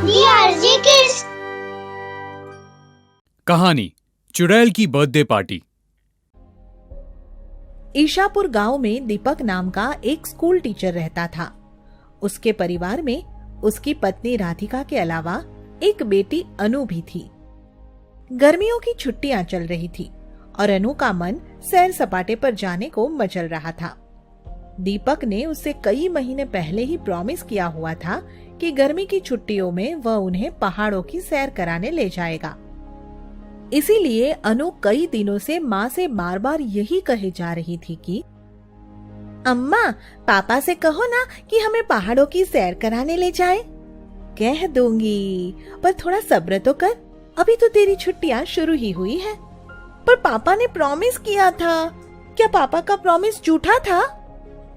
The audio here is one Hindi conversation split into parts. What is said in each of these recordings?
DRG Kids। कहानी चुड़ैल की बर्थडे पार्टी। ईशापुर गांव में दीपक नाम का एक स्कूल टीचर रहता था। उसके परिवार में उसकी पत्नी राधिका के अलावा एक बेटी अनु भी थी। गर्मियों की छुट्टियां चल रही थी और अनु का मन सैर सपाटे पर जाने को मचल रहा था। दीपक ने उससे कई महीने पहले ही प्रॉमिस किया हुआ था कि गर्मी की छुट्टियों में वह उन्हें पहाड़ों की सैर कराने ले जाएगा। इसीलिए अनु कई दिनों से माँ से बार बार यही कहे जा रही थी कि अम्मा, पापा से कहो ना कि हमें पहाड़ों की सैर कराने ले जाए। कह दूंगी, पर थोड़ा सब्र तो कर, अभी तो तेरी छुट्टियां शुरू ही हुई है। पर पापा ने प्रॉमिस किया था। क्या पापा का प्रॉमिस झूठा था?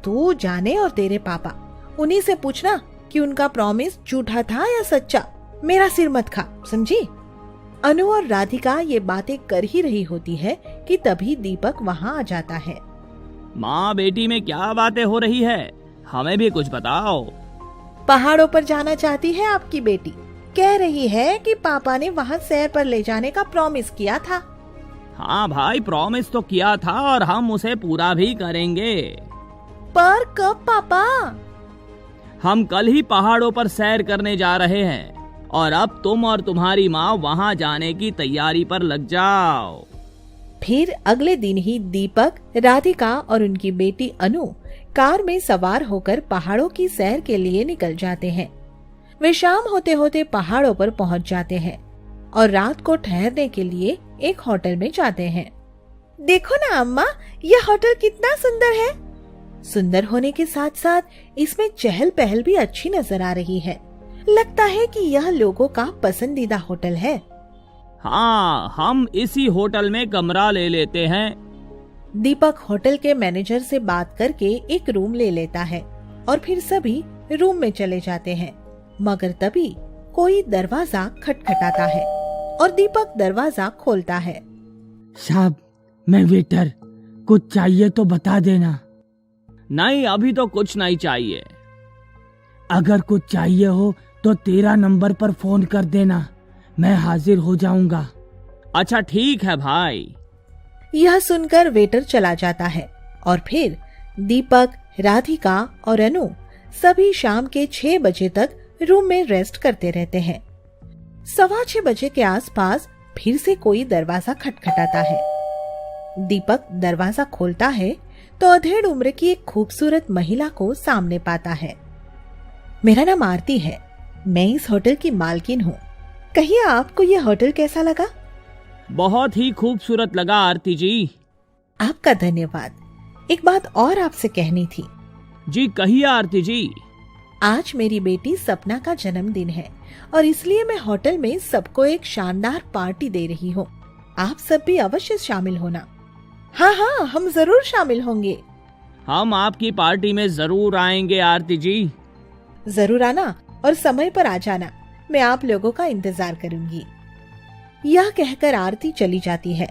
तू जाने और तेरे पापा, उन्हीं से पूछना कि उनका प्रॉमिस झूठा था या सच्चा। मेरा सिर मत खा, समझी? अनु और राधिका ये बातें कर ही रही होती है कि तभी दीपक वहाँ आ जाता है। माँ बेटी में क्या बातें हो रही है, हमें भी कुछ बताओ। पहाड़ों पर जाना चाहती है आपकी बेटी। कह रही है कि पापा ने वहाँ सैर पर ले जाने का प्रॉमिस किया था। हाँ भाई, प्रॉमिस तो किया था और हम उसे पूरा भी करेंगे। पर कब पापा? हम कल ही पहाड़ों पर सैर करने जा रहे हैं और अब तुम और तुम्हारी माँ वहाँ जाने की तैयारी पर लग जाओ। फिर अगले दिन ही दीपक, राधिका और उनकी बेटी अनु कार में सवार होकर पहाड़ों की सैर के लिए निकल जाते हैं। वे शाम होते होते पहाड़ों पर पहुंच जाते हैं और रात को ठहरने के लिए एक होटल में जाते हैं। देखो ना अम्मा, यह होटल कितना सुंदर है। सुंदर होने के साथ साथ इसमें चहल पहल भी अच्छी नजर आ रही है। लगता है कि यह लोगों का पसंदीदा होटल है। हाँ, हम इसी होटल में कमरा ले लेते हैं। दीपक होटल के मैनेजर से बात करके एक रूम ले लेता है और फिर सभी रूम में चले जाते हैं। मगर तभी कोई दरवाजा खटखटाता है और दीपक दरवाजा खोलता है। साहब, मैं वेटर, कुछ चाहिए तो बता देना। नहीं, अभी तो कुछ नहीं चाहिए। अगर कुछ चाहिए हो तो 13 नंबर पर फोन कर देना, मैं हाजिर हो जाऊंगा। अच्छा ठीक है भाई। यह सुनकर वेटर चला जाता है और फिर दीपक, राधिका और अनु सभी शाम के 6 बजे तक रूम में रेस्ट करते रहते हैं। 6:15 बजे के आसपास फिर से कोई दरवाजा खटखटाता है। दीपक दरवाजा खोलता है तो अधेड़ उम्र की एक खूबसूरत महिला को सामने पाता है। मेरा नाम आरती है, मैं इस होटल की मालकिन हूँ। कहिए, आपको यह होटल कैसा लगा? बहुत ही खूबसूरत लगा आरती जी। आपका धन्यवाद। एक बात और आपसे कहनी थी। जी कहिए आरती जी। आज मेरी बेटी सपना का जन्मदिन है और इसलिए मैं होटल में सबको एक शानदार पार्टी दे रही हूँ। आप सब भी अवश्य शामिल होना। हाँ हाँ, हम जरूर शामिल होंगे। हम आपकी पार्टी में जरूर आएंगे आरती जी। जरूर आना और समय पर आ जाना, मैं आप लोगों का इंतजार करूंगी। यह कहकर आरती चली जाती है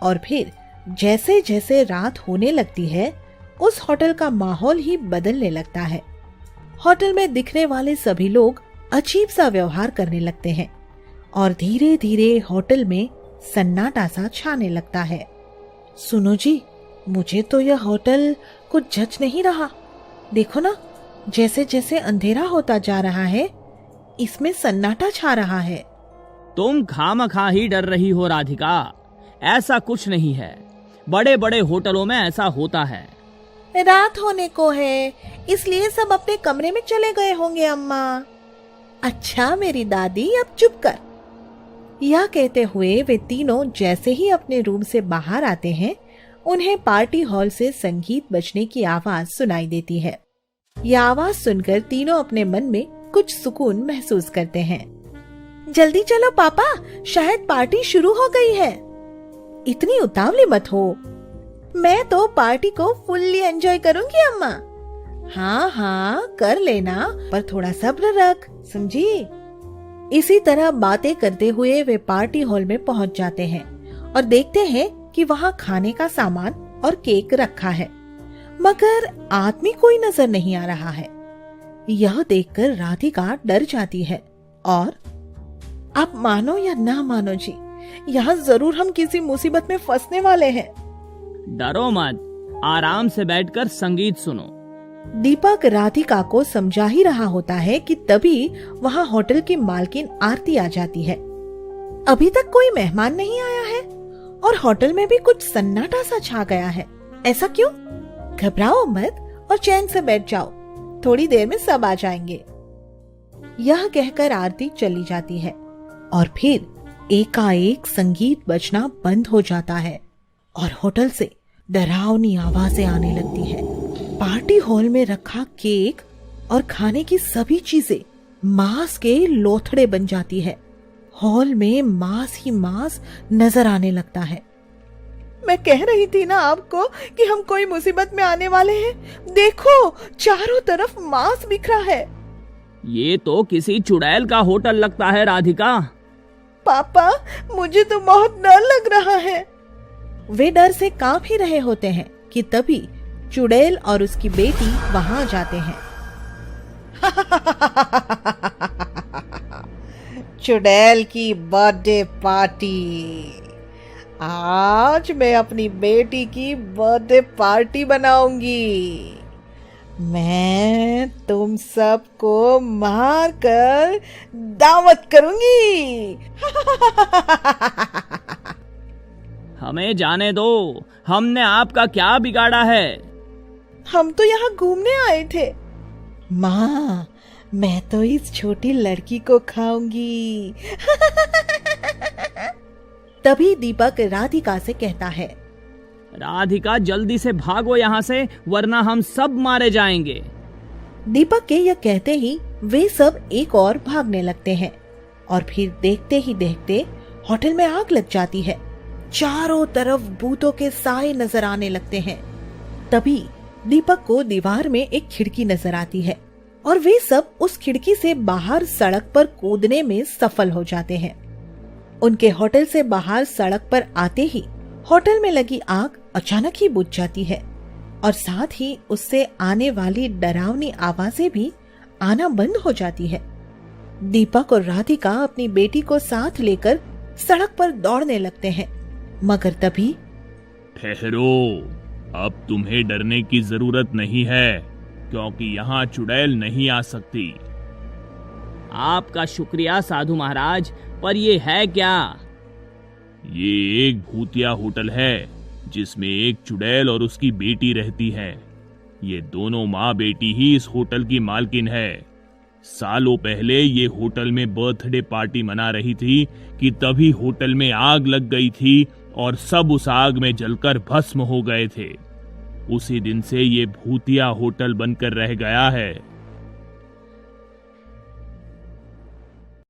और फिर जैसे जैसे रात होने लगती है उस होटल का माहौल ही बदलने लगता है। होटल में दिखने वाले सभी लोग अजीब सा व्यवहार करने लगते हैं और धीरे धीरे होटल में सन्नाटा सा छाने लगता है। सुनो जी, मुझे तो यह होटल कुछ जच नहीं रहा। देखो ना, जैसे जैसे अंधेरा होता जा रहा है इसमें सन्नाटा छा रहा है। तुम खामखा ही डर रही हो राधिका, ऐसा कुछ नहीं है। बड़े बड़े होटलों में ऐसा होता है। रात होने को है, इसलिए सब अपने कमरे में चले गए होंगे अम्मा। अच्छा मेरी दादी, अब चुप कर। यह कहते हुए वे तीनों जैसे ही अपने रूम से बाहर आते हैं उन्हें पार्टी हॉल से संगीत बजने की आवाज सुनाई देती है। यह आवाज सुनकर तीनों अपने मन में कुछ सुकून महसूस करते हैं। जल्दी चलो पापा, शायद पार्टी शुरू हो गई है। इतनी उतावली मत हो, मैं तो पार्टी को फुल्ली एंजॉय करूंगी अम्मा। हाँ हाँ कर लेना, पर थोड़ा सब्र रख, समझी? इसी तरह बातें करते हुए वे पार्टी हॉल में पहुंच जाते हैं और देखते हैं कि वहाँ खाने का सामान और केक रखा है, मगर आदमी कोई नजर नहीं आ रहा है। यह देखकर राधिका डर जाती है और आप मानो या ना मानो जी, यहाँ जरूर हम किसी मुसीबत में फंसने वाले हैं। डरो मत, आराम से बैठकर संगीत सुनो। दीपक राधिका को समझा ही रहा होता है कि तभी वहाँ होटल की मालकिन आरती आ जाती है। अभी तक कोई मेहमान नहीं आया है और होटल में भी कुछ सन्नाटा सा छा गया है। ऐसा क्यों? घबराओ मत और चैन से बैठ जाओ, थोड़ी देर में सब आ जाएंगे। यह कहकर आरती चली जाती है और फिर एकाएक संगीत बजना बंद हो जाता है और होटल से डरावनी आवाजें आने लगती है। पार्टी हॉल में रखा केक और खाने की सभी चीजें मांस के लोथड़े बन जाती है। हॉल में मांस ही मांस नजर आने लगता है। मैं कह रही थी ना आपको कि हम कोई मुसीबत में आने वाले हैं। देखो, चारों तरफ मांस बिखरा है। ये तो किसी चुड़ैल का होटल लगता है राधिका। पापा, मुझे तो बहुत डर लग रहा है। वे डर से कांप ही रहे होते हैं कि तभी चुड़ैल और उसकी बेटी वहां जाते हैं। चुड़ैल की बर्थडे पार्टी। आज मैं अपनी बेटी की बर्थडे पार्टी बनाऊंगी। मैं तुम सबको मार कर दावत करूंगी। हमें जाने दो, हमने आपका क्या बिगाड़ा है? हम तो यहाँ घूमने आए थे। माँ, मैं तो इस छोटी लड़की को खाऊंगी। तभी दीपक राधिका से कहता है, राधिका जल्दी से भागो यहाँ से, वरना हम सब मारे जाएंगे। दीपक के यह कहते ही वे सब एक और भागने लगते हैं और फिर देखते ही देखते होटल में आग लग जाती है। चारों तरफ भूतों के साए नजर आने लगते हैं। तभी दीपक को दीवार में एक खिड़की नजर आती है और वे सब उस खिड़की से बाहर सड़क पर कूदने में सफल हो जाते हैं। उनके होटल से बाहर सड़क पर आते ही होटल में लगी आग अचानक ही बुझ जाती है और साथ ही उससे आने वाली डरावनी आवाजें भी आना बंद हो जाती है। दीपक और राधिका अपनी बेटी को साथ लेकर सड़क पर दौड़ने लगते हैं, मगर तभी ठहरो, अब तुम्हें डरने की जरूरत नहीं है, क्योंकि यहाँ चुड़ैल नहीं आ सकती। आपका शुक्रिया साधु महाराज, पर ये है क्या? ये एक भूतिया होटल है जिसमें एक चुड़ैल और उसकी बेटी रहती है। ये दोनों माँ बेटी ही इस होटल की मालकिन है। सालों पहले ये होटल में बर्थडे पार्टी मना रही थी कि तभी होटल में आग लग गई थी और सब उस आग में जलकर भस्म हो गए थे। उसी दिन से ये भूतिया होटल बनकर रह गया है।